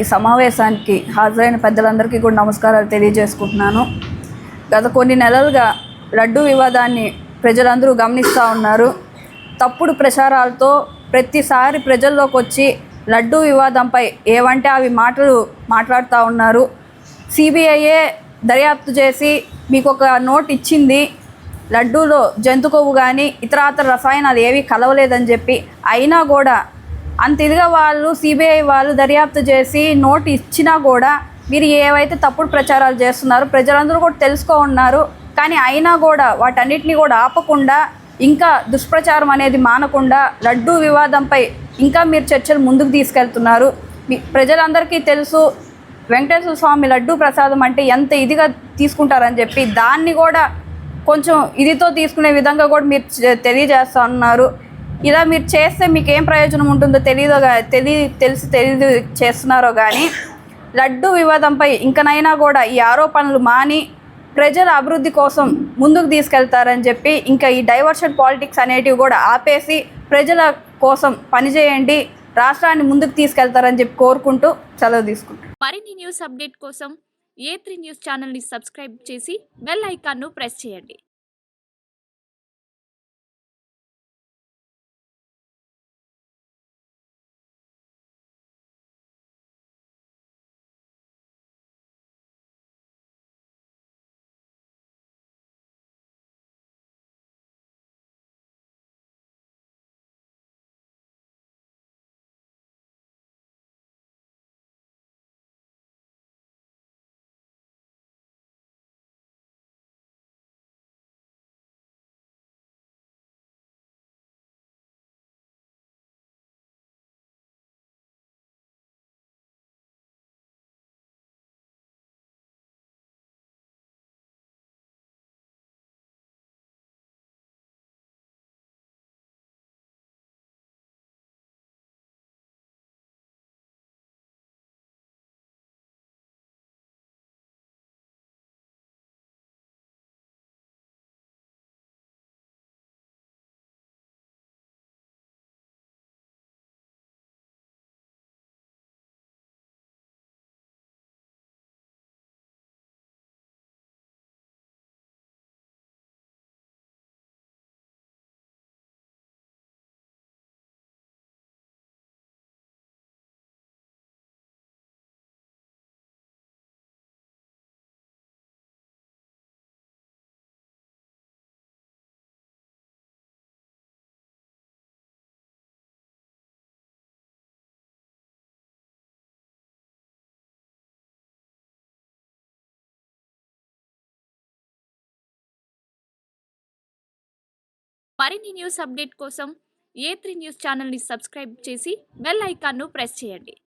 ఈ సమావేశానికి హాజరైన పెద్దలందరికీ కూడా నమస్కారాలు తెలియజేసుకుంటున్నాను. గత కొన్ని నెలలుగా లడ్డూ వివాదాన్ని ప్రజలందరూ గమనిస్తూ ఉన్నారు. తప్పుడు ప్రచారాలతో ప్రతిసారి ప్రజల్లోకి వచ్చి లడ్డూ వివాదంపై ఏవంటే అవి మాట్లాడుతూ ఉన్నారు. సిబిఐఏ దర్యాప్తు చేసి మీకు ఒక నోట్ ఇచ్చింది, లడ్డూలో జంతు కొవ్వు కానీ ఇతరాతర రసాయనాలు ఏవి కలవలేదని చెప్పి, అయినా కూడా అంత ఇదిగా వాళ్ళు సిబిఐ వాళ్ళు దర్యాప్తు చేసి నోట్ ఇచ్చినా కూడా మీరు ఏవైతే తప్పుడు ప్రచారాలు చేస్తున్నారో ప్రజలందరూ కూడా తెలుసుకో ఉన్నారు. కానీ అయినా కూడా వాటన్నిటిని కూడా ఆపకుండా, ఇంకా దుష్ప్రచారం అనేది మానకుండా లడ్డూ వివాదంపై ఇంకా మీరు చర్చలు ముందుకు తీసుకెళ్తున్నారు. ప్రజలందరికీ తెలుసు వెంకటేశ్వర స్వామి లడ్డూ ప్రసాదం అంటే ఎంత ఇదిగా తీసుకుంటారని చెప్పి, దాన్ని కూడా కొంచెం ఇదితో తీసుకునే విధంగా కూడా మీరు తెలియజేస్తూ ఉన్నారు. ఇలా మీరు చేస్తే మీకు ఏం ప్రయోజనం ఉంటుందో తెలియదు చేస్తున్నారో కానీ లడ్డూ వివాదంపై ఇంకనైనా కూడా ఈ ఆరోపణలు మాని ప్రజల అభివృద్ధి కోసం ముందుకు తీసుకెళ్తారని చెప్పి, ఇంకా ఈ డైవర్షన్ పాలిటిక్స్ అనేటివి కూడా ఆపేసి ప్రజల కోసం పనిచేయండి, రాష్ట్రాన్ని ముందుకు తీసుకెళ్తారని చెప్పి కోరుకుంటూ సెలవు తీసుకుంటాం. మరిన్ని న్యూస్ అప్డేట్ కోసం A3 న్యూస్ ఛానల్ని సబ్స్క్రైబ్ చేసి బెల్ ఐకాన్ను ప్రెస్ చేయండి. మరిన్ని న్యూస్ అప్డేట్ కోసం A3 న్యూస్ ఛానల్ని సబ్స్క్రైబ్ చేసి బెల్ ఐకాన్ను ప్రెస్ చేయండి.